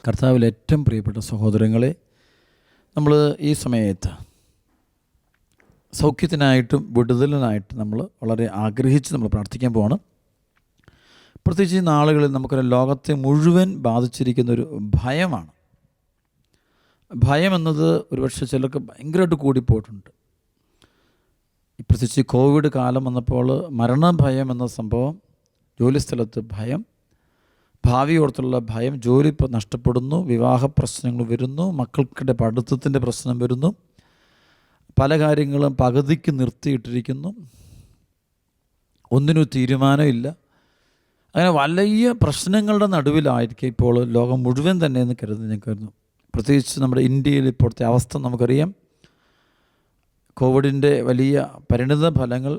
കർത്താവിൽ ഏറ്റവും പ്രിയപ്പെട്ട സഹോദരങ്ങളെ, നമ്മൾ ഈ സമയത്ത് സൗഖ്യത്തിനായിട്ടും വിടുതലിനായിട്ടും നമ്മൾ വളരെ ആഗ്രഹിച്ച് നമ്മൾ പ്രാർത്ഥിക്കാൻ പോവാണ്. പ്രത്യേകിച്ച് ഈ നാളുകളിൽ നമുക്കൊരു ലോകത്തെ മുഴുവൻ ബാധിച്ചിരിക്കുന്നൊരു ഭയമാണ്. ഭയം എന്നത് ഒരുപക്ഷെ ചിലർക്ക് ഭയങ്കരമായിട്ട് കൂടിപ്പോയിട്ടുണ്ട്. പ്രത്യേകിച്ച് കോവിഡ് കാലം വന്നപ്പോൾ മരണഭയം എന്ന സംഭവം, ജോലിസ്ഥലത്ത് ഭയം, ഭാവി ഓർത്തുള്ള ഭയം, ജോലി നഷ്ടപ്പെടുന്നു, വിവാഹ പ്രശ്നങ്ങൾ വരുന്നു, മക്കൾക്കിടെ പഠിത്തത്തിൻ്റെ പ്രശ്നം വരുന്നു, പല കാര്യങ്ങളും പകുതിക്ക് നിർത്തിയിട്ടിരിക്കുന്നു, ഒന്നിനും തീരുമാനമില്ല. അങ്ങനെ വലിയ പ്രശ്നങ്ങളുടെ നടുവിലായിരിക്കും ഇപ്പോൾ ലോകം മുഴുവൻ തന്നെ എന്ന് കരുതുന്നു ഞാൻ കരുതുന്നു. പ്രത്യേകിച്ച് നമ്മുടെ ഇന്ത്യയിൽ ഇപ്പോഴത്തെ അവസ്ഥ നമുക്കറിയാം. കോവിഡിൻ്റെ വലിയ പരിണിത ഫലങ്ങൾ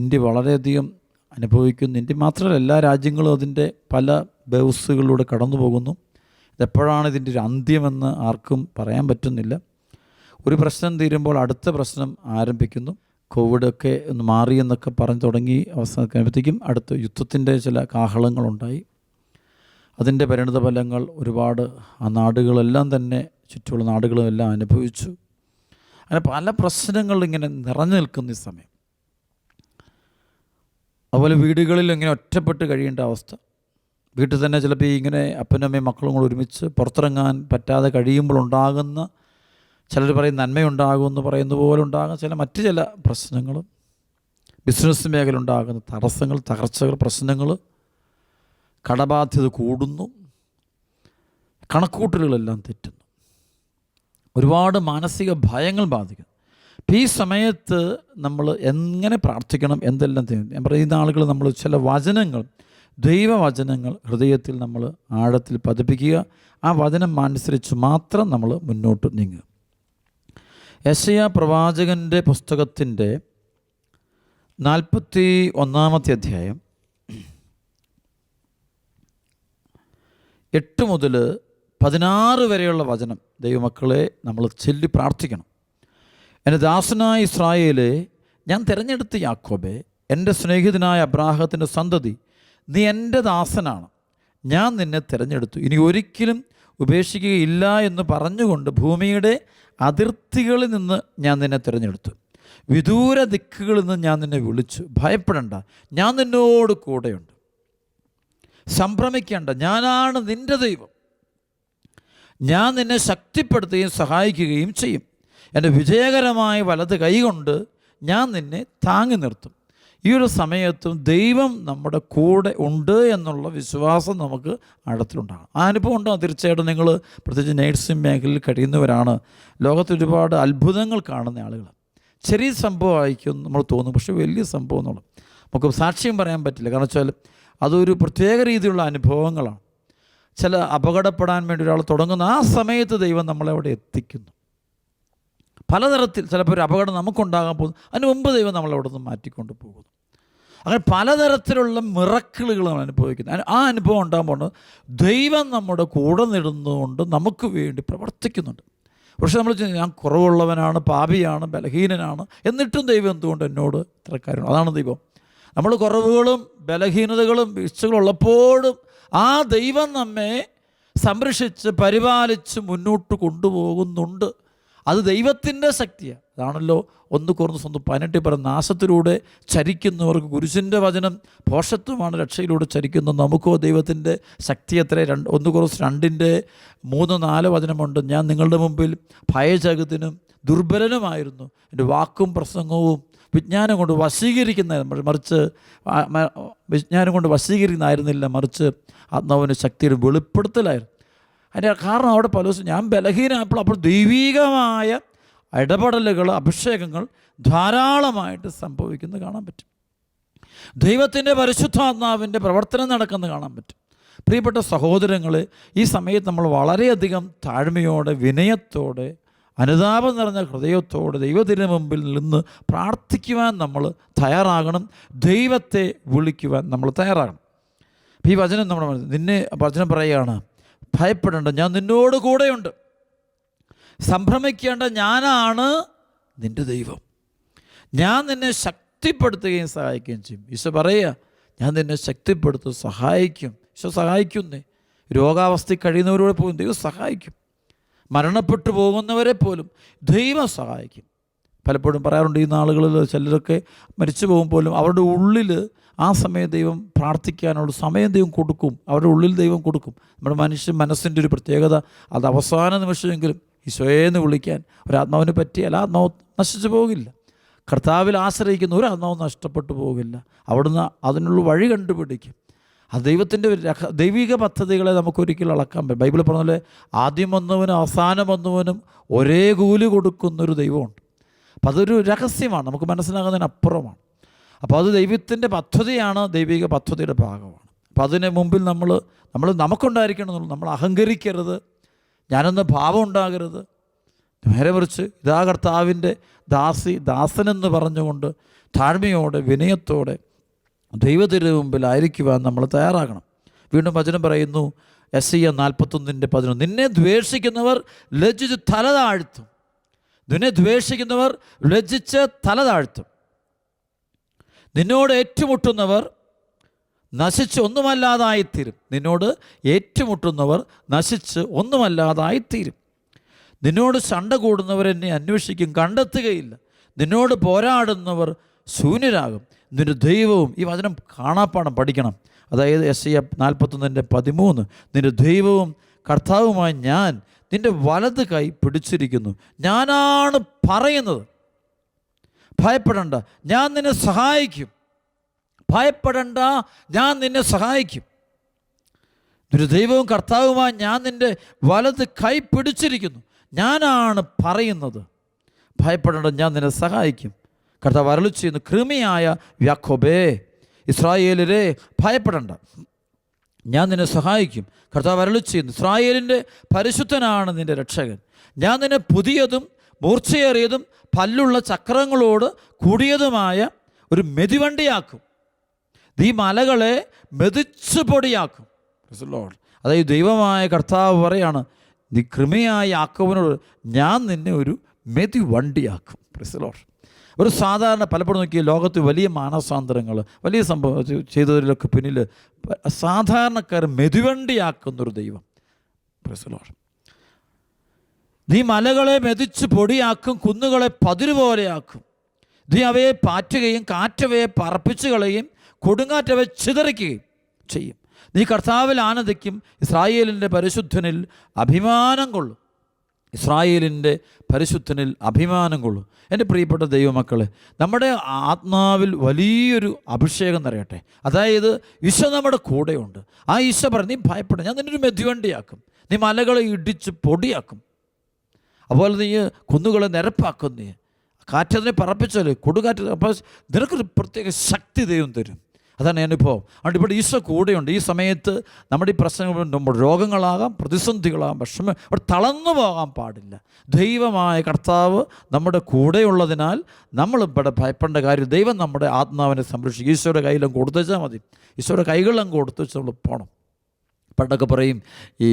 ഇന്ത്യ വളരെയധികം അനുഭവിക്കുന്നു. ഇന്ത്യ മാത്രമല്ല, എല്ലാ രാജ്യങ്ങളും അതിൻ്റെ പല ബേസുകളിലൂടെ കടന്നു പോകുന്നു. ഇതെപ്പോഴാണ് ഇതിൻ്റെ ഒരു അന്ത്യമെന്ന് ആർക്കും പറയാൻ പറ്റുന്നില്ല. ഒരു പ്രശ്നം തീരുമ്പോൾ അടുത്ത പ്രശ്നം ആരംഭിക്കുന്നു. കോവിഡൊക്കെ ഒന്ന് മാറിയെന്നൊക്കെ പറഞ്ഞു തുടങ്ങി അവസാനിക്കുമ്പോഴത്തേക്കും അടുത്ത യുദ്ധത്തിൻ്റെ ചില കാഹളങ്ങളുണ്ടായി. അതിൻ്റെ പരിണിത ഫലങ്ങൾ ഒരുപാട് ആ നാടുകളെല്ലാം തന്നെ, ചുറ്റുമുള്ള നാടുകളും എല്ലാം അനുഭവിച്ചു. അങ്ങനെ പല പ്രശ്നങ്ങളും ഇങ്ങനെ നിറഞ്ഞു നിൽക്കുന്ന ഈ സമയം. അതുപോലെ വീടുകളിൽ ഇങ്ങനെ ഒറ്റപ്പെട്ട് കഴിയേണ്ട അവസ്ഥ. വീട്ടിൽ തന്നെ ചിലപ്പോൾ ഇങ്ങനെ അപ്പനും അമ്മയും മക്കളും കൂടെ ഒരുമിച്ച് പുറത്തിറങ്ങാൻ പറ്റാതെ കഴിയുമ്പോൾ ഉണ്ടാകുന്ന, ചിലർ പറയും നന്മയുണ്ടാകുമെന്ന് പറയുന്ന പോലെ ഉണ്ടാകുന്ന മറ്റു ചില പ്രശ്നങ്ങൾ, ബിസിനസ് മേഖല ഉണ്ടാകുന്ന തടസ്സങ്ങൾ, തകർച്ചകൾ, പ്രശ്നങ്ങൾ, കടബാധ്യത കൂടുന്നു, കണക്കൂട്ടലുകളെല്ലാം തെറ്റുന്നു, ഒരുപാട് മാനസിക ഭയങ്ങൾ ബാധിക്കുന്നു. അപ്പോൾ ഈ സമയത്ത് നമ്മൾ എങ്ങനെ പ്രാർത്ഥിക്കണം, എന്തെല്ലാം ഞാൻ പറയുന്ന ആളുകൾ നമ്മൾ ചില വചനങ്ങൾ, ദൈവവചനങ്ങൾ ഹൃദയത്തിൽ നമ്മൾ ആഴത്തിൽ പതിപ്പിക്കുക. ആ വചനം അനുസരിച്ച് മാത്രം നമ്മൾ മുന്നോട്ട് നീങ്ങുക. യെശയ്യാ പ്രവാചകൻ്റെ പുസ്തകത്തിൻ്റെ 41 അധ്യായം 8 മുതൽ 16 വരെയുള്ള വചനം ദൈവമക്കളെ നമ്മൾ ചൊല്ലി പ്രാർത്ഥിക്കണം. എൻ്റെ ദാസനായ ഇസ്രായേലേ, ഞാൻ തിരഞ്ഞെടുത്ത യാക്കോബേ, എൻ്റെ സ്നേഹിതനായ അബ്രാഹത്തിൻ്റെ സന്തതി, നീ എൻ്റെ ദാസനാണ്, ഞാൻ നിന്നെ തിരഞ്ഞെടുത്തു, ഇനി ഒരിക്കലും ഉപേക്ഷിക്കുകയില്ല എന്ന് പറഞ്ഞുകൊണ്ട് ഭൂമിയുടെ അതിർത്തികളിൽ നിന്ന് ഞാൻ നിന്നെ തിരഞ്ഞെടുത്തു, വിദൂര ദിക്കുകളിൽ നിന്ന് ഞാൻ നിന്നെ വിളിച്ചു. ഭയപ്പെടേണ്ട, ഞാൻ നിന്നോട് കൂടെയുണ്ട്. സംഭ്രമിക്കേണ്ട, ഞാനാണ് നിൻ്റെ ദൈവം. ഞാൻ നിന്നെ ശക്തിപ്പെടുത്തുകയും സഹായിക്കുകയും ചെയ്യും. എൻ്റെ വിജയകരമായ വലത് കൈകൊണ്ട് ഞാൻ നിന്നെ താങ്ങി നിർത്തും. ഈ ഒരു സമയത്തും ദൈവം നമ്മുടെ കൂടെ ഉണ്ട് എന്നുള്ള വിശ്വാസം നമുക്ക് ആഴത്തിലുണ്ടാകും. ആ അനുഭവം ഉണ്ടോ? തീർച്ചയായിട്ടും നിങ്ങൾ പ്രത്യേകിച്ച് നേഴ്സിംഗ് മേഖലയിൽ കഴിയുന്നവരാണ്. ലോകത്ത് ഒരുപാട് അത്ഭുതങ്ങൾ കാണുന്ന ആളുകൾ. ചെറിയ സംഭവമായിരിക്കും നമ്മൾ തോന്നും, പക്ഷേ വലിയ സംഭവം എന്നുള്ളത് നമുക്ക് സാക്ഷ്യം പറയാൻ പറ്റില്ല. കാരണം വെച്ചാൽ അതൊരു പ്രത്യേക രീതിയിലുള്ള അനുഭവങ്ങളാണ്. ചില അപകടപ്പെടാൻ വേണ്ടി ഒരാൾ തുടങ്ങുന്ന ആ സമയത്ത് ദൈവം നമ്മളെ അവിടെ എത്തിക്കുന്നു. പലതരത്തിൽ ചിലപ്പോൾ ഒരു അപകടം നമുക്കുണ്ടാകാൻ പോകുന്നു, അതിന് മുമ്പ് ദൈവം നമ്മളവിടെ നിന്ന് മാറ്റിക്കൊണ്ട് പോകുന്നു. അങ്ങനെ പലതരത്തിലുള്ള മിറക്കിളുകൾ നമ്മൾ അനുഭവിക്കുന്നു. ആ അനുഭവം ഉണ്ടാകുമ്പോൾ ദൈവം നമ്മുടെ കൂടെ നിടുന്നതുകൊണ്ട് നമുക്ക് വേണ്ടി പ്രവർത്തിക്കുന്നുണ്ട്. പക്ഷെ നമ്മൾ ഞാൻ കുറവുള്ളവനാണ്, പാപിയാണ്, ബലഹീനനാണ്, എന്നിട്ടും ദൈവം എന്തുകൊണ്ട് എന്നോട് ഇത്ര കാര്യമാണ്? അതാണ് ദൈവം. നമ്മൾ കുറവുകളും ബലഹീനതകളും വീഴ്ചകളും ഉള്ളപ്പോഴും ആ ദൈവം നമ്മെ സംരക്ഷിച്ച് പരിപാലിച്ച് മുന്നോട്ട് കൊണ്ടുപോകുന്നുണ്ട്. അത് ദൈവത്തിൻ്റെ ശക്തിയാണ്. അതാണല്ലോ 1 കൊരിന്ത്യർ 18 പറയുന്ന, നാശത്തിലൂടെ ചരിക്കുന്നവർക്ക് കുരിശിൻ്റെ വചനം ഭോഷത്വമാണ്, രക്ഷയിലൂടെ ചരിക്കുന്ന നമുക്കോ ദൈവത്തിൻ്റെ ശക്തി എത്ര. 1 കൊരിന്ത്യർ 2:3-4 വചനമുണ്ട്. ഞാൻ നിങ്ങളുടെ മുമ്പിൽ ഭയചകിതനും ദുർബലനുമായിരുന്നു, എൻ്റെ വാക്കും പ്രസംഗവും വിജ്ഞാനം കൊണ്ട് വശീകരിക്കുന്നതായിരുന്നില്ല, മറിച്ച് ആത്മാവിൻ്റെ ശക്തിയുടെ വെളിപ്പെടുത്തലായിരുന്നു. അതിൻ്റെ കാരണം അവിടെ പൗലോസ്, ഞാൻ ബലഹീനമായപ്പോൾ അപ്പോൾ ദൈവികമായ ഇടപെടലുകൾ, അഭിഷേകങ്ങൾ ധാരാളമായിട്ട് സംഭവിക്കുന്നത് കാണാൻ പറ്റും. ദൈവത്തിൻ്റെ പരിശുദ്ധാത്മാവിൻ്റെ പ്രവർത്തനം നടക്കുന്നത് കാണാൻ പറ്റും. പ്രിയപ്പെട്ട സഹോദരങ്ങളെ, ഈ സമയത്ത് നമ്മൾ വളരെയധികം താഴ്മയോടെ, വിനയത്തോടെ, അനുതാപം നിറഞ്ഞ ഹൃദയത്തോടെ ദൈവത്തിന് മുമ്പിൽ നിന്ന് പ്രാർത്ഥിക്കുവാൻ നമ്മൾ തയ്യാറാകണം. ദൈവത്തെ വിളിക്കുവാൻ നമ്മൾ തയ്യാറാകണം. ഈ വചനം വചനം പറയുകയാണ്, ഭയപ്പെടേണ്ട, ഞാൻ നിന്നോട് കൂടെയുണ്ട്. സംഭ്രമിക്കേണ്ട, ഞാനാണ് നിൻ്റെ ദൈവം. ഞാൻ നിന്നെ ശക്തിപ്പെടുത്തുകയും സഹായിക്കുകയും ചെയ്യും. ഈശോ പറയുക, ഞാൻ നിന്നെ ശക്തിപ്പെടുത്തും, സഹായിക്കും. ഈശോ സഹായിക്കുന്നേ. രോഗാവസ്ഥയിൽ കഴിയുന്നവരോട് പോലും ദൈവം സഹായിക്കും. മരണപ്പെട്ടു പോകുന്നവരെ പോലും ദൈവം സഹായിക്കും. പലപ്പോഴും പറയാറുണ്ട്, ഈ നാളുകളിൽ ചിലരൊക്കെ മരിച്ചു പോകുമ്പോഴും അവരുടെ ഉള്ളിൽ ആ സമയം ദൈവം പ്രാർത്ഥിക്കാനുള്ള സമയം ദൈവം കൊടുക്കും, അവരുടെ ഉള്ളിൽ ദൈവം കൊടുക്കും. നമ്മുടെ മനസ്സിൻ്റെ ഒരു പ്രത്യേകത, അത് അവസാന നിമിഷമെങ്കിലും ഈശോയെന്ന് വിളിക്കാൻ ഒരാത്മാവിന് പറ്റിയാൽ ആ ആത്മാവ് നശിച്ചു പോകില്ല. കർത്താവിൽ ആശ്രയിക്കുന്ന ഒരു ആത്മാവും നഷ്ടപ്പെട്ടു പോകില്ല. അവിടുന്ന് അതിനുള്ള വഴി കണ്ടുപിടിക്കും. ആ ദൈവത്തിൻ്റെ ദൈവിക പദ്ധതികളെ നമുക്കൊരിക്കലും അളക്കാൻ പറ്റും. ബൈബിളിൽ പറഞ്ഞ പോലെ ആദ്യം വന്നവനും അവസാനം വന്നവനും ഒരേ കൂലി കൊടുക്കുന്നൊരു ദൈവമുണ്ട്. അപ്പം അതൊരു രഹസ്യമാണ്, നമുക്ക് മനസ്സിലാകുന്നതിനപ്പുറമാണ്. അപ്പോൾ അത് ദൈവത്തിൻ്റെ പദ്ധതിയാണ്, ദൈവിക പദ്ധതിയുടെ ഭാഗമാണ്. അപ്പോൾ അതിന് മുമ്പിൽ നമ്മൾ നമുക്കുണ്ടായിരിക്കണം. നമ്മൾ അഹങ്കരിക്കരുത്, ഞാനൊന്ന് ഭാവം ഉണ്ടാകരുത്. നേരെ മറിച്ച് ഇതാ കർത്താവിൻ്റെ ദാസനെന്ന് പറഞ്ഞുകൊണ്ട് താഴ്മയോടെ വിനയത്തോടെ ദൈവത്തിൻ്റെ മുമ്പിലായിരിക്കുവാൻ നമ്മൾ തയ്യാറാകണം. വീണ്ടും വചനം പറയുന്നു, യെശയ്യാ 41:11, നിന്നെ ദ്വേഷിക്കുന്നവർ ലജ്ജിച്ച് തല താഴ്ത്തും. നിന്നെ ദ്വേഷിക്കുന്നവർ ലജ്ജിച്ച് തല താഴ്ത്തും. നിന്നോട് ഏറ്റുമുട്ടുന്നവർ നശിച്ച് ഒന്നുമല്ലാതായിത്തീരും. നിന്നോട് ഏറ്റുമുട്ടുന്നവർ നശിച്ച് ഒന്നുമല്ലാതായിത്തീരും. നിന്നോട് ശണ്ട കൂടുന്നവർ എന്നെ അന്വേഷിക്കും, കണ്ടെത്തുകയില്ല. നിന്നോട് പോരാടുന്നവർ ശൂന്യരാകും. നിന്റെ ദൈവവും, ഈ വചനം കാണാപ്പാഠം പഠിക്കണം. അതായത് യെശയ്യാ 41:13, നിന്റെ ദൈവവും കർത്താവുമായി ഞാൻ നിന്റെ വലത് കൈ പിടിച്ചിരിക്കുന്നു. ഞാനാണ് പറയുന്നത്, ഭയപ്പെടണ്ട, ഞാൻ നിന്നെ സഹായിക്കും. ഭയപ്പെടണ്ട, ഞാൻ നിന്നെ സഹായിക്കും. നിന്റെ ദൈവവും കർത്താവുമായി ഞാൻ നിന്റെ വലത് കൈ പിടിച്ചിരിക്കുന്നു. ഞാനാണ് പറയുന്നത്, ഭയപ്പെടേണ്ട, ഞാൻ നിന്നെ സഹായിക്കും. കർത്താവ് അരുളിച്ചെയ്യുന്നു, കൃമിയായ യാക്കോബേ, ഇസ്രായേലരെ ഭയപ്പെടേണ്ട, ഞാൻ നിന്നെ സഹായിക്കും. കർത്താവ് അരുളിച്ചെയ്യുന്നു, ഇസ്രായേലിൻ്റെ പരിശുദ്ധനാണ് നിൻ്റെ രക്ഷകൻ. ഞാൻ നിന്നെ പുതിയതും മൂർച്ചയേറിയതും പല്ലുള്ള ചക്രങ്ങളോട് കൂടിയതുമായ ഒരു മെതിവണ്ടിയാക്കും. ഈ മലകളെ മെതിച്ചു പൊടിയാക്കും. അതായത് ദൈവമായ കർത്താവ് പറയാണ്, നീ കൃമിയായ യാക്കോബിനോട് ഞാൻ നിന്നെ ഒരു മെതിവണ്ടിയാക്കും. ഒരു സാധാരണ പലപ്പോഴും നോക്കിയ ലോകത്ത് വലിയ മാനസാന്തരങ്ങൾ, വലിയ സംഭവം ചെയ്തതിലൊക്കെ പിന്നിൽ സാധാരണക്കാർ മെതിവണ്ടിയാക്കുന്നൊരു ദൈവം. നീ മലകളെ മെതിച്ച് പൊടിയാക്കും, കുന്നുകളെ പതിരുപോലെയാക്കും. നീ അവയെ പാറ്റുകയും കാറ്റവയെ പറപ്പിച്ചു കളയും, കൊടുങ്കാറ്റവയെ ചിതറിക്കുകയും ചെയ്യും. നീ കർത്താവിൽ ആനന്ദിക്കും, ഇസ്രായേലിൻ്റെ പരിശുദ്ധനിൽ അഭിമാനം കൊള്ളും. ഇസ്രായേലിൻ്റെ പരിശുദ്ധനിൽ അഭിമാനം കൊള്ളും. എൻ്റെ പ്രിയപ്പെട്ട ദൈവമക്കളെ, നമ്മുടെ ആത്മാവിൽ വലിയൊരു അഭിഷേകം നിറയട്ടെ. അതായത് ഈശോ നമ്മുടെ കൂടെയുണ്ട്. ആ ഈശോ പറഞ്ഞു, നീ ഭയപ്പെടണം, ഞാൻ നിന്നൊരു മെതിവണ്ടിയാക്കും. നീ മലകളെ ഇടിച്ച് പൊടിയാക്കും, അതുപോലെ നീ കുന്നുകളെ നിരപ്പാക്കും. നീ കാറ്റതിനെ പറപ്പിച്ചാൽ കൊടുകാറ്റ്, അപ്പോൾ നിനക്കൊരു പ്രത്യേക ശക്തി ദൈവം തരും. അതാണ് അനുഭവം. അതുകൊണ്ട് ഇവിടെ ഈശോ കൂടെയുണ്ട്. ഈ സമയത്ത് നമ്മുടെ ഈ പ്രശ്നങ്ങൾ, നമ്മുടെ രോഗങ്ങളാകാം, പ്രതിസന്ധികളാകാം, വിഷമം, അവിടെ തളർന്നു പോകാൻ പാടില്ല. ദൈവമായ കർത്താവ് നമ്മുടെ കൂടെയുള്ളതിനാൽ നമ്മൾ ഇവിടെ ഭയപ്പെടേണ്ട കാര്യം. ദൈവം നമ്മുടെ ആത്മാവിനെ സംരക്ഷിക്കും. ഈശോയുടെ കയ്യിലും കൊടുത്തുവെച്ചാൽ മതി. ഈശോയുടെ കൈകളിലും കൊടുത്തു വെച്ചാൽ നമ്മൾ പോകണം. പണ്ടൊക്കെ പറയും, ഈ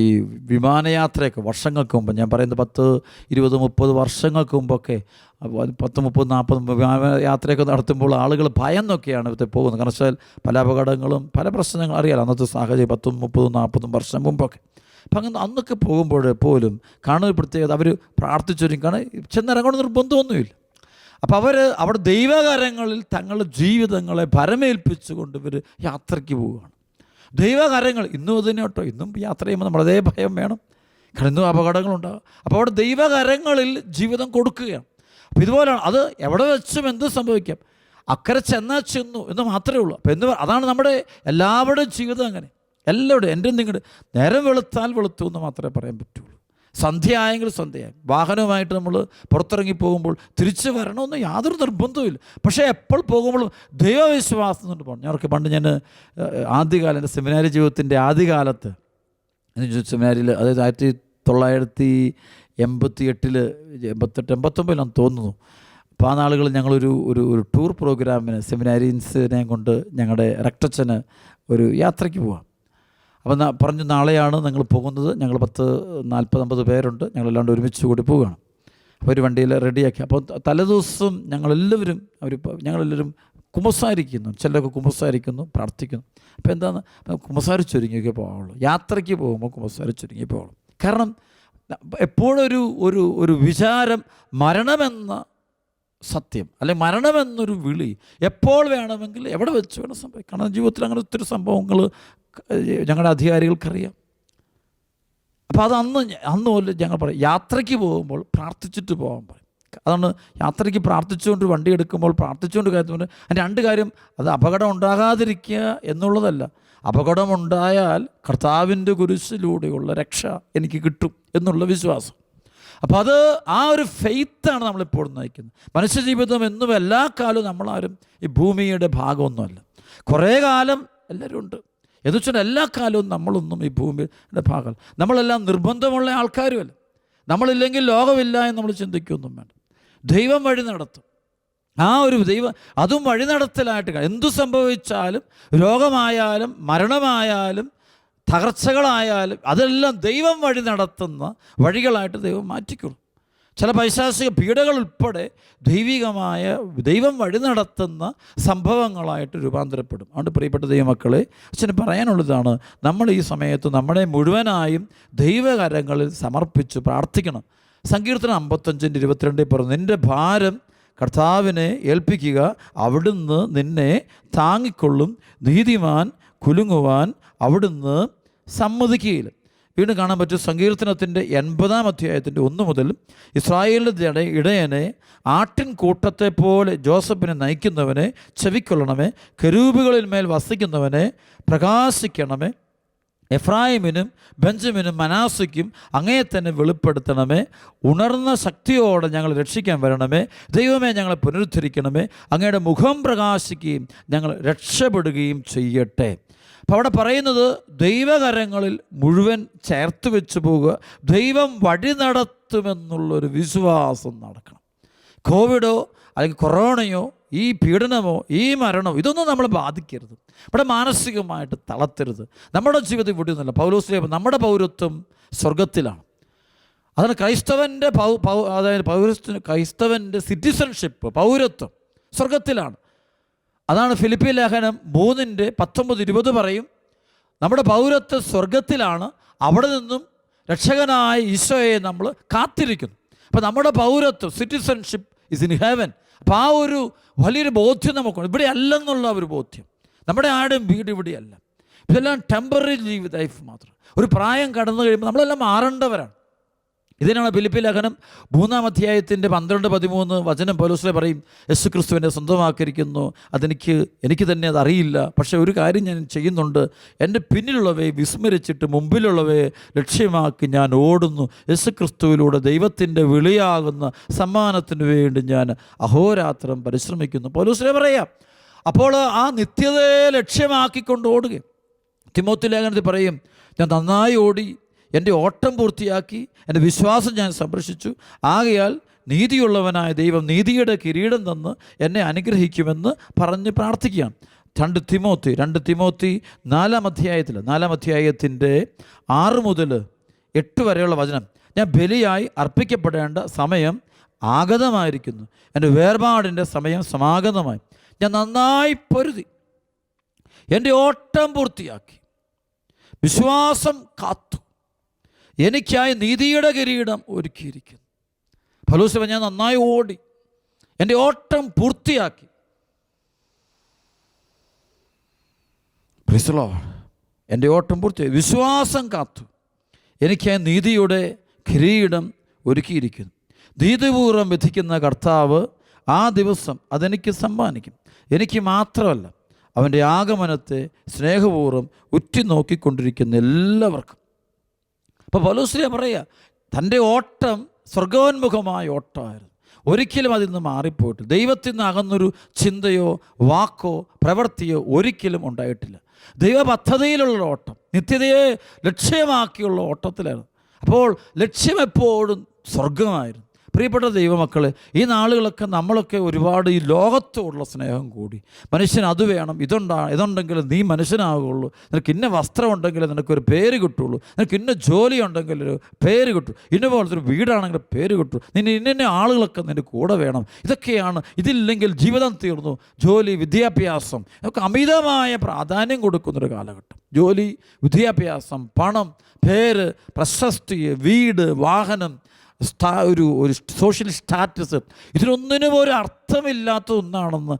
വിമാനയാത്രയൊക്കെ വർഷങ്ങൾക്ക് മുമ്പ്, ഞാൻ പറയുന്നത് 10, 20, 30 വർഷങ്ങൾക്ക് മുമ്പൊക്കെ 10, 30, 40 വിമാനയാത്രയൊക്കെ നടത്തുമ്പോൾ ആളുകൾ ഭയന്നൊക്കെയാണ് ഇത് പോകുന്നത്. കാരണം വെച്ചാൽ പല അപകടങ്ങളും പല പ്രശ്നങ്ങളും അറിയാലോ, അന്നത്തെ സാഹചര്യം 10, 30, 40 വർഷം മുമ്പൊക്കെ. അപ്പം അങ്ങനെ അന്നൊക്കെ പോകുമ്പോൾ പോലും കാണുന്ന പ്രത്യേകത, അവർ പ്രാർത്ഥിച്ചൊരും കാരണം ചെന്നിറങ്ങണമെന്ന് നിർബന്ധമൊന്നുമില്ല. അപ്പോൾ അവിടെ ദൈവകരങ്ങളിൽ തങ്ങളുടെ ജീവിതങ്ങളെ ഭരമേൽപ്പിച്ചുകൊണ്ട് ഇവർ യാത്രയ്ക്ക് പോവുകയാണ്. ദൈവകരങ്ങൾ ഇന്നും അതിനെ കേട്ടോ, ഇന്നും യാത്ര ചെയ്യുമ്പോൾ നമ്മളതേ ഭയം വേണം. കാരണം ഇന്നും അപകടങ്ങളുണ്ടാകും. അപ്പോൾ അവിടെ ദൈവകരങ്ങളിൽ ജീവിതം കൊടുക്കുകയാണ്. അപ്പോൾ ഇതുപോലെയാണ് അത്. എവിടെ വെച്ചും എന്ത് സംഭവിക്കാം, അക്കരെ ചെന്നാൽ ചെന്നു എന്ന് മാത്രമേ ഉള്ളൂ. അപ്പോൾ അതാണ് നമ്മുടെ എല്ലാവരുടെയും ജീവിതം. അങ്ങനെ എല്ലാവരുടെയും, എൻ്റെ നിങ്ങളുടെ നേരം വെളുത്താൽ വെളുത്തു എന്ന് മാത്രമേ പറയാൻ പറ്റുള്ളൂ. സന്ധ്യ ആയെങ്കിൽ സന്ധ്യയായി. വാഹനവുമായിട്ട് നമ്മൾ പുറത്തിറങ്ങി പോകുമ്പോൾ തിരിച്ച് വരണമെന്ന് യാതൊരു നിർബന്ധവുമില്ല. പക്ഷേ എപ്പോൾ പോകുമ്പോഴും ദൈവവിശ്വാസം കൊണ്ട് പോകണം. ഞങ്ങൾക്ക് പണ്ട് ഞാൻ ആദ്യകാലം, എൻ്റെ സെമിനാരി ജീവിതത്തിൻ്റെ ആദ്യകാലത്ത് സെമിനാരിയിൽ, അതായത് 1988, 89 തോന്നുന്നു. അപ്പോൾ ആ നാളുകൾ ഞങ്ങളൊരു ടൂർ പ്രോഗ്രാമിന് സെമിനാരീൻസിനെ കൊണ്ട് ഞങ്ങളുടെ റക്ടച്ചന് ഒരു യാത്രയ്ക്ക് പോവാം. അപ്പോൾ പറഞ്ഞു, നാളെയാണ് നിങ്ങൾ പോകുന്നത്. ഞങ്ങൾ 40-50 പേരുണ്ട്, ഞങ്ങളെല്ലാണ്ട് ഒരുമിച്ച് കൂടി പോവുകയാണ്. അപ്പോൾ ഒരു വണ്ടിയിൽ റെഡിയാക്കി. അപ്പോൾ തലേദിവസം ഞങ്ങളെല്ലാവരും കുമ്പസാരിക്കുന്നു, ചിലരൊക്കെ കുമ്പസാരിക്കുന്നു, പ്രാർത്ഥിക്കുന്നു. അപ്പോൾ എന്താണ്, കുമ്പസാരിച്ചൊരുങ്ങിയൊക്കെ പോകാവുള്ളൂ. യാത്രയ്ക്ക് പോകുമ്പോൾ കുമ്പസാരിച്ചൊരുങ്ങി പോകണം. കാരണം എപ്പോഴൊരു ഒരു ഒരു വിചാരം, മരണമെന്ന സത്യം അല്ലെങ്കിൽ മരണമെന്നൊരു വിളി എപ്പോൾ വേണമെങ്കിൽ എവിടെ വെച്ച് വേണം സംഭവിക്കും. കാരണം ജീവിതത്തിൽ അങ്ങനെ ഒത്തിരി സംഭവങ്ങൾ ഞങ്ങളുടെ അധികാരികൾക്കറിയാം. അപ്പോൾ അത് അന്ന് പോലും ഞങ്ങൾ പറയും, യാത്രയ്ക്ക് പോകുമ്പോൾ പ്രാർത്ഥിച്ചിട്ട് പോകാൻ പറയും. അതാണ് യാത്രയ്ക്ക് പ്രാർത്ഥിച്ചുകൊണ്ട് വണ്ടി എടുക്കുമ്പോൾ പ്രാർത്ഥിച്ചുകൊണ്ട് കയറ്റുമ്പോൾ അതിൻ്റെ രണ്ട് കാര്യം, അത് അപകടം ഉണ്ടാകാതിരിക്കുക എന്നുള്ളതല്ല, അപകടമുണ്ടായാൽ കർത്താവിൻ്റെ കുരിശിലൂടെയുള്ള രക്ഷ എനിക്ക് കിട്ടും എന്നുള്ള വിശ്വാസം. അപ്പോൾ അത് ആ ഒരു ഫെയ്ത്താണ് നമ്മളിപ്പോഴും നയിക്കുന്നത്. മനുഷ്യജീവിതം എന്നും എല്ലാ കാലവും നമ്മളാരും ഈ ഭൂമിയുടെ ഭാഗമൊന്നുമല്ല. കുറേ കാലം എല്ലാവരും ഉണ്ട് എന്ന് വെച്ചാൽ എല്ലാ കാലവും നമ്മളൊന്നും ഈ ഭൂമിയുടെ ഭാഗം, നമ്മളെല്ലാം നിർബന്ധമുള്ള ആൾക്കാരുമല്ല. നമ്മളില്ലെങ്കിൽ ലോകമില്ല എന്ന് നമ്മൾ ചിന്തിക്കുകയൊന്നും വേണ്ട. ദൈവം വഴി നടത്തും. ആ ഒരു ദൈവം അതും വഴി നടത്തലായിട്ട് എന്തു സംഭവിച്ചാലും, രോഗമായാലും മരണമായാലും തകർച്ചകളായാലും അതെല്ലാം ദൈവം വഴി നടത്തുന്ന വഴികളായിട്ട് ദൈവം മാറ്റിക്കൊള്ളും. ചില പൈശാചിക പീഡകൾ ഉൾപ്പെടെ ദൈവികമായ ദൈവം വഴി നടത്തുന്ന സംഭവങ്ങളായിട്ട് രൂപാന്തരപ്പെടും. അതുകൊണ്ട് പ്രിയപ്പെട്ട ദൈവമക്കളെ, അച്ഛന് പറയാനുള്ളതാണ്, നമ്മൾ ഈ സമയത്ത് നമ്മളെ മുഴുവനായും ദൈവകരങ്ങളിൽ സമർപ്പിച്ച് പ്രാർത്ഥിക്കണം. സങ്കീർത്തനം 55:22 പറഞ്ഞു, നിൻ്റെ ഭാരം കർത്താവിനെ ഏൽപ്പിക്കുക, അവിടുന്ന് നിന്നെ താങ്ങിക്കൊള്ളും, നീതിമാൻ കുലുങ്ങുവാൻ അവിടുന്ന് സമ്മതിക്കുകയില്ല. വീണ്ടും കാണാൻ പറ്റും സങ്കീർത്തനത്തിൻ്റെ 80-ാം അധ്യായത്തിൻ്റെ 1 മുതൽ, ഇസ്രായേലിൻ്റെ ഇടയനെ ആട്ടിൻ കൂട്ടത്തെ പോലെ ജോസഫിനെ നയിക്കുന്നവനെ ചെവിക്കൊള്ളണമേ, കെരൂബുകളിൽ മേൽ വസിക്കുന്നവനെ പ്രകാശിക്കണമേ, എഫ്രായിമിനും ബെഞ്ചമിനും മനാസയ്ക്കും അങ്ങയെ തന്നെ വെളിപ്പെടുത്തണമേ, ഉണർന്ന ശക്തിയോടെ ഞങ്ങൾ രക്ഷിക്കാൻ വരണമേ, ദൈവമേ ഞങ്ങളെ പുനരുദ്ധരിക്കണമേ, അങ്ങയുടെ മുഖം പ്രകാശിക്കുകയും ഞങ്ങൾ രക്ഷപ്പെടുകയും ചെയ്യട്ടെ. അപ്പോൾ അവിടെ പറയുന്നത് ദൈവകരങ്ങളിൽ മുഴുവൻ ചേർത്ത് വെച്ച് പോവുക, ദൈവം വഴി നടത്തുമെന്നുള്ളൊരു വിശ്വാസം നടക്കണം. കോവിഡോ അല്ലെങ്കിൽ കൊറോണയോ ഈ പീഡനമോ ഈ മരണമോ ഇതൊന്നും നമ്മളെ ബാധിക്കരുത്. ഇവിടെ മാനസികമായിട്ട് തളർത്തരുത്. നമ്മുടെ ജീവിതം ഇവിടെ ഒന്നുമില്ല. പൗലോസ് നമ്മുടെ പൗരത്വം സ്വർഗത്തിലാണ്. അതാണ് ക്രൈസ്തവൻ്റെ അതായത് ക്രൈസ്തവൻ്റെ സിറ്റിസൺഷിപ്പ്, പൗരത്വം സ്വർഗത്തിലാണ്. അതാണ് ഫിലിപ്പി ലേഖനം 3:19-20 പറയും, നമ്മുടെ പൗരത്വം സ്വർഗത്തിലാണ്, അവിടെ നിന്നും രക്ഷകനായ ഈശോയെ നമ്മൾ കാത്തിരിക്കുന്നു. അപ്പോൾ നമ്മുടെ പൗരത്വം സിറ്റിസൺഷിപ്പ് ഇസ് ഇൻ ഹെവൻ. അപ്പോൾ ആ ഒരു വലിയൊരു ബോധ്യം നമുക്കുണ്ട്. ഇവിടെ അല്ലെന്നുള്ള ഒരു ബോധ്യം. നമ്മുടെ ആടും വീട് ഇവിടെയല്ല. ഇതെല്ലാം ടെമ്പററി ലൈഫ് മാത്രം. ഒരു പ്രായം കടന്നു കഴിയുമ്പോൾ നമ്മളെല്ലാം മാറേണ്ടവരാണ്. ഇതിനാണ് ഫിലിപ്പി ലേഖനം 3-ാം അധ്യായത്തിൻ്റെ 12-13 വചനം പൗലോസ് പറയും, യേശുക്രിസ്തുവിനെ സ്വന്തമാക്കിയിരിക്കുന്നു, എനിക്ക് തന്നെ അതറിയില്ല, പക്ഷേ ഒരു കാര്യം ഞാൻ ചെയ്യുന്നുണ്ട്, എൻ്റെ പിന്നിലുള്ളവയെ വിസ്മരിച്ചിട്ട് മുമ്പിലുള്ളവയെ ലക്ഷ്യമാക്കി ഞാൻ ഓടുന്നു, യേശുക്രിസ്തുവിലൂടെ ദൈവത്തിൻ്റെ വിളിയാകുന്ന സമ്മാനത്തിന് വേണ്ടി ഞാൻ അഹോരാത്രം പരിശ്രമിക്കുന്നു. പൗലോസ് പറയാം. അപ്പോൾ ആ നിത്യതയെ ലക്ഷ്യമാക്കിക്കൊണ്ട് ഓടുകയും. തിമോത്തി ലേഖനത്തിൽ പറയും, ഞാൻ നന്നായി ഓടി, എൻ്റെ ഓട്ടം പൂർത്തിയാക്കി, എൻ്റെ വിശ്വാസം ഞാൻ സംരക്ഷിച്ചു, ആകയാൽ നീതിയുള്ളവനായ ദൈവം നീതിയുടെ കിരീടം തന്ന് എന്നെ അനുഗ്രഹിക്കുമെന്ന് പറഞ്ഞ് പ്രാർത്ഥിക്കുകയാണ്. 2 തിമോത്തി 4-ാം അധ്യായത്തിൻ്റെ 6 മുതൽ 8 വരെയുള്ള വചനം, ഞാൻ ബലിയായി അർപ്പിക്കപ്പെടേണ്ട സമയം ആഗതമായിരിക്കുന്നു, എൻ്റെ വേർപാടിൻ്റെ സമയം സമാഗതമായി, ഞാൻ നന്നായി പൊരുതി, എൻ്റെ ഓട്ടം പൂർത്തിയാക്കി, വിശ്വാസം കാത്തു, എനിക്കായി നീതിയുടെ കിരീടം ഒരുക്കിയിരിക്കുന്നു. പൗലോസ് ഞാൻ നന്നായി ഓടി, എൻ്റെ ഓട്ടം പൂർത്തിയാക്കി. Praise the Lord. എൻ്റെ ഓട്ടം പൂർത്തിയാക്കി, വിശ്വാസം കാത്തു, എനിക്കായി നീതിയുടെ കിരീടം ഒരുക്കിയിരിക്കുന്നു. നീതിപൂർവ്വം വിധിക്കുന്ന കർത്താവ് ആ ദിവസം അതെനിക്ക് സമ്മാനിക്കും. എനിക്ക് മാത്രമല്ല, അവൻ്റെ ആഗമനത്തെ സ്നേഹപൂർവ്വം ഉറ്റുനോക്കിക്കൊണ്ടിരിക്കുന്ന എല്ലാവർക്കും. അപ്പോൾ പൗലോസ് പറയുക, തൻ്റെ ഓട്ടം സ്വർഗോന്മുഖമായ ഓട്ടമായിരുന്നു. ഒരിക്കലും അതിൽ നിന്ന് മാറിപ്പോയിട്ട് ദൈവത്തിൽ നിന്ന് അകന്നൊരു ചിന്തയോ വാക്കോ പ്രവൃത്തിയോ ഒരിക്കലും ഉണ്ടായിട്ടില്ല. ദൈവ പദ്ധതിയിലുള്ള ഓട്ടം, നിത്യതയെ ലക്ഷ്യമാക്കിയുള്ള ഓട്ടത്തിലായിരുന്നു. അപ്പോൾ ലക്ഷ്യം എപ്പോഴും സ്വർഗമായിരുന്നു. പ്രിയപ്പെട്ട ദൈവമക്കളെ, ഈ നാളുകളൊക്കെ നമ്മളൊക്കെ ഒരുപാട് ഈ ലോകത്തോടുള്ള സ്നേഹം കൂടി. മനുഷ്യന് അത് വേണം, ഇതുണ്ടെങ്കിൽ നീ മനുഷ്യനാകുള്ളൂ, നിനക്ക് ഇന്ന വസ്ത്രം ഉണ്ടെങ്കിൽ നിനക്കൊരു പേര് കിട്ടുള്ളൂ, നിനക്ക് ഇന്ന ജോലി ഉണ്ടെങ്കിൽ ഒരു പേര് കിട്ടും, ഇന്ന പോലത്തെ ഒരു വീടാണെങ്കിൽ പേര് കിട്ടും, നിന്നെ ഇന്ന ആളുകളൊക്കെ നിൻ്റെ കൂടെ വേണം. ഇതൊക്കെയാണ്. ഇതില്ലെങ്കിൽ ജീവിതം തീർന്നു. ജോലി, വിദ്യാഭ്യാസം ഒക്കെ അമിതമായ പ്രാധാന്യം കൊടുക്കുന്നൊരു കാലഘട്ടം. ജോലി, വിദ്യാഭ്യാസം, പണം, പേര്, പ്രശസ്തി, വീട്, വാഹനം, ഒരു സോഷ്യൽ സ്റ്റാറ്റസ്, ഇതിനൊന്നിനും ഒരു അർത്ഥമില്ലാത്ത ഒന്നാണെന്ന്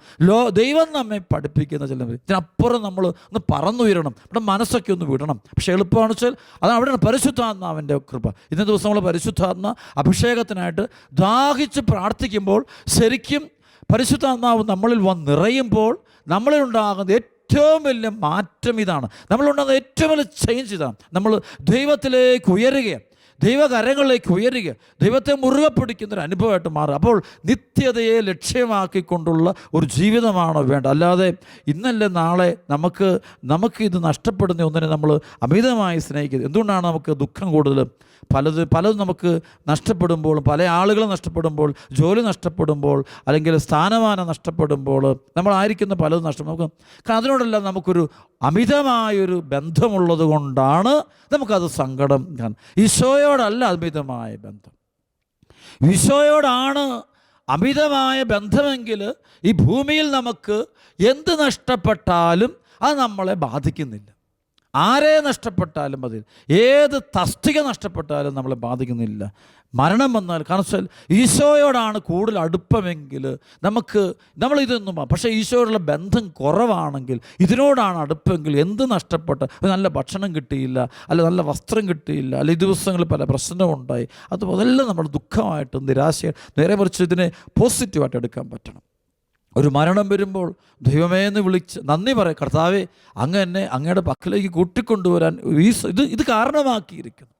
ദൈവം നമ്മെ പഠിപ്പിക്കുന്ന ചില ഇതിനപ്പുറം നമ്മൾ ഒന്ന് പറന്നുയരണം, നമ്മുടെ മനസ്സൊക്കെ ഒന്ന് വിടണം. പക്ഷേ എളുപ്പമാണെന്ന് വെച്ചാൽ അത് അവിടെയാണ് പരിശുദ്ധാത്മാവിൻ്റെ കൃപ. ഇന്നത്തെ ദിവസം നമ്മൾ പരിശുദ്ധാത്മ അഭിഷേകത്തിനായിട്ട് ദാഹിച്ച് പ്രാർത്ഥിക്കുമ്പോൾ ശരിക്കും പരിശുദ്ധാത്മാവ് നമ്മളിൽ നിറയുമ്പോൾ നമ്മളിലുണ്ടാകുന്ന ഏറ്റവും വലിയ മാറ്റം ഇതാണ്. നമ്മളുണ്ടാകുന്ന ഏറ്റവും വലിയ ചേഞ്ച് ഇതാണ്. നമ്മൾ ദൈവത്തിലേക്ക് ഉയരുകയാണ്, ദൈവകരങ്ങളിലേക്ക് ഉയരുക, ദൈവത്തെ മുറുകെ പിടിക്കുന്നൊരു അനുഭവമായിട്ട് മാറുക. അപ്പോൾ നിത്യതയെ ലക്ഷ്യമാക്കിക്കൊണ്ടുള്ള ഒരു ജീവിതമാണ് വേണ്ടത്. അല്ലാതെ ഇന്നല്ലേ നാളെ നമുക്ക് ഇത് നഷ്ടപ്പെടുന്ന ഒന്നിനെ നമ്മൾ അമിതമായി സ്നേഹിക്കുന്നത്. എന്തുകൊണ്ടാണ് നമുക്ക് ദുഃഖം കൂടുതൽ? പലതും നമുക്ക് നഷ്ടപ്പെടുമ്പോൾ, പല ആളുകൾ നഷ്ടപ്പെടുമ്പോൾ, ജോലി നഷ്ടപ്പെടുമ്പോൾ, അല്ലെങ്കിൽ സ്ഥാനമാനം നഷ്ടപ്പെടുമ്പോൾ, നമ്മളായിരിക്കുന്ന പലതും നഷ്ടപ്പെടും. കാരണം അതിനോടെല്ലാം നമുക്കൊരു അമിതമായൊരു ബന്ധമുള്ളത് കൊണ്ടാണ് നമുക്കത് സങ്കടം. ഈശോയോടല്ല അമിതമായ ബന്ധം. ഈശോയോടാണ് അമിതമായ ബന്ധമെങ്കിൽ ഈ ഭൂമിയിൽ നമുക്ക് എന്ത് നഷ്ടപ്പെട്ടാലും അത് നമ്മളെ ബാധിക്കുന്നില്ല. ആരെ നഷ്ടപ്പെട്ടാലും അതിൽ ഏത് തസ്തിക നഷ്ടപ്പെട്ടാലും നമ്മളെ ബാധിക്കുന്നില്ല. മരണം വന്നാൽ, കാരണം വെച്ചാൽ ഈശോയോടാണ് കൂടുതൽ അടുപ്പമെങ്കിൽ നമ്മളിതൊന്നും, പക്ഷേ ഈശോയോടുള്ള ബന്ധം കുറവാണെങ്കിൽ, ഇതിനോടാണ് അടുപ്പെങ്കിൽ എന്ത് നഷ്ടപ്പെട്ട, നല്ല ഭക്ഷണം കിട്ടിയില്ല, അല്ല നല്ല വസ്ത്രം കിട്ടിയില്ല, അല്ല ഈ ദിവസങ്ങളിൽ പല പ്രശ്നമുണ്ടായി, അതെല്ലാം നമ്മൾ ദുഃഖമായിട്ട് നിരാശയായിട്ട്, നേരെ മറിച്ച് ഇതിനെ പോസിറ്റീവായിട്ട് എടുക്കാൻ പറ്റണം. ഒരു മരണം വരുമ്പോൾ ദൈവമേ എന്ന് വിളിച്ച് നന്ദി പറയും, കർത്താവേ അങ്ങ് എന്നെ അങ്ങയുടെ പക്കലേക്ക് കൂട്ടിക്കൊണ്ടുവരാൻ ഇത് കാരണമാക്കിയിരിക്കുന്നു,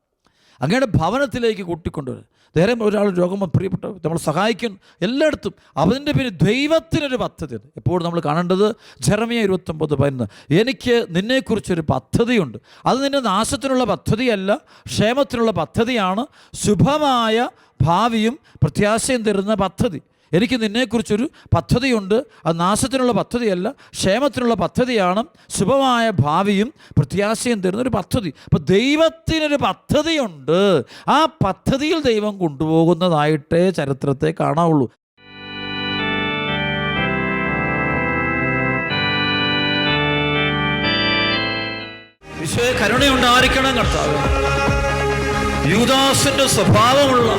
അങ്ങയുടെ ഭവനത്തിലേക്ക് കൂട്ടിക്കൊണ്ടുവരാൻ. നേരെ ഒരാൾ രോഗം പ്രിയപ്പെട്ട നമ്മൾ സഹായിക്കും എല്ലായിടത്തും. അതിൻ്റെ പേര് ദൈവത്തിനൊരു പദ്ധതി. എപ്പോഴും നമ്മൾ കാണേണ്ടത് ജെറമിയ 29:11, എനിക്ക് നിന്നെക്കുറിച്ചൊരു പദ്ധതിയുണ്ട്, അത് നിന്റെ നാശത്തിനുള്ള പദ്ധതിയല്ല, ക്ഷേമത്തിനുള്ള പദ്ധതിയാണ്, ശുഭമായ ഭാവിയും പ്രത്യാശയും തരുന്ന പദ്ധതി. എനിക്ക് നിന്നെക്കുറിച്ചൊരു പദ്ധതിയുണ്ട്, അത് നാശത്തിനുള്ള പദ്ധതിയല്ല, ക്ഷേമത്തിനുള്ള പദ്ധതിയാണ്, ശുഭമായ ഭാവിയും പ്രത്യാശയും തരുന്നൊരു പദ്ധതി. അപ്പോൾ ദൈവത്തിനൊരു പദ്ധതിയുണ്ട്. ആ പദ്ധതിയിൽ ദൈവം കൊണ്ടുപോകുന്നതായിട്ടേ ചരിത്രത്തെ കാണാവുള്ളൂ. ഈശോയെ കരുണയുണ്ടായിരിക്കണം കർത്താവേ. യൂദാസിന്റെ സ്വഭാവമുള്ള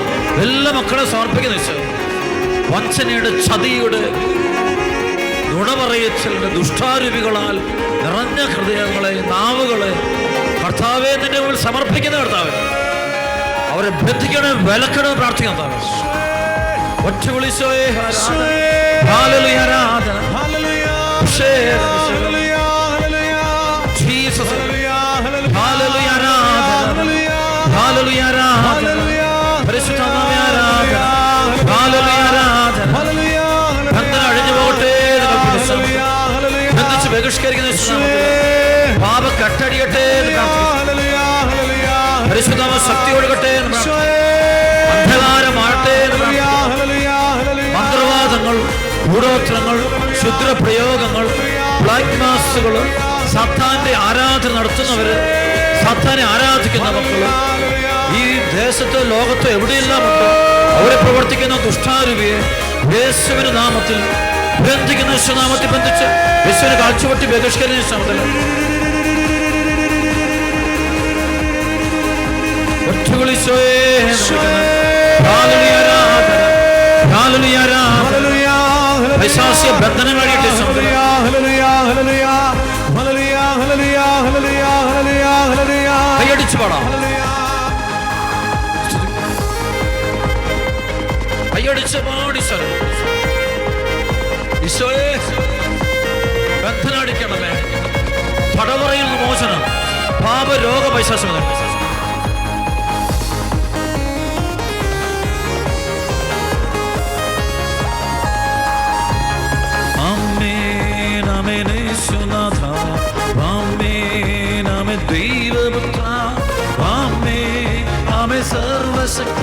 എല്ലാ മക്കളെ സമർപ്പിക്കുന്ന ഈശോ, വഞ്ചനയുടെ, ചതിയുടെ, നുണപറയച്ചലിന്റെ ദുഷ്ടാരൂപികളാൽ നിറഞ്ഞ ഹൃദയങ്ങളെ, നാവുകളെ കർത്താവേ നിന്റെ മുന്നിൽ സമർപ്പിക്കുന്ന കർത്താവേ, അവരെ ബന്ധിക്കണേ, വിലക്കണേ പ്രാർത്ഥിക്കണം കർത്താവേ. ഒറ്റ വിളിച്ചോയേ പാപക്കട്ടടിയട്ടെ, പരിശുദ്ധാത്മ ശക്തി ഒഴുകട്ടെ, അന്ധകാരമാകട്ടെ, മന്ത്രവാദങ്ങൾ, കൂടോത്രങ്ങൾ, ക്ഷുദ്രപ്രയോഗങ്ങൾ, ബ്ലാക്ക് മാസുകൾ, സാത്താന്റെ ആരാധന നടത്തുന്നവര്, സാത്താനെ ആരാധിക്കുന്ന മക്കള് ഈ ദേശത്ത് ലോകത്ത് എവിടെയെല്ലാമുണ്ട്, അവരെ പ്രവർത്തിക്കുന്ന ദുഷ്ടാരൂപിയെ യേശുവിന്റെ നാമത്തിൽ ബന്ധിക്കുന്ന, യേശുനാമത്തിൽ ബന്ധിച്ച് യേശുവിനെ കാഴ്ചവെട്ടി ബഹിഷ്കരിക്കുന്ന ശ്രമത്തിൽ ബന്ധനം കൈയടിച്ചു പാടാം, കൈയടിച്ച് പാടി ഈശോയെ ബന്ധനടിക്കണമേ, പടവറയിൽ മോചനം, പാപരോഗ പൈശാചം. ദൈവപുത്ര സർവശക്ത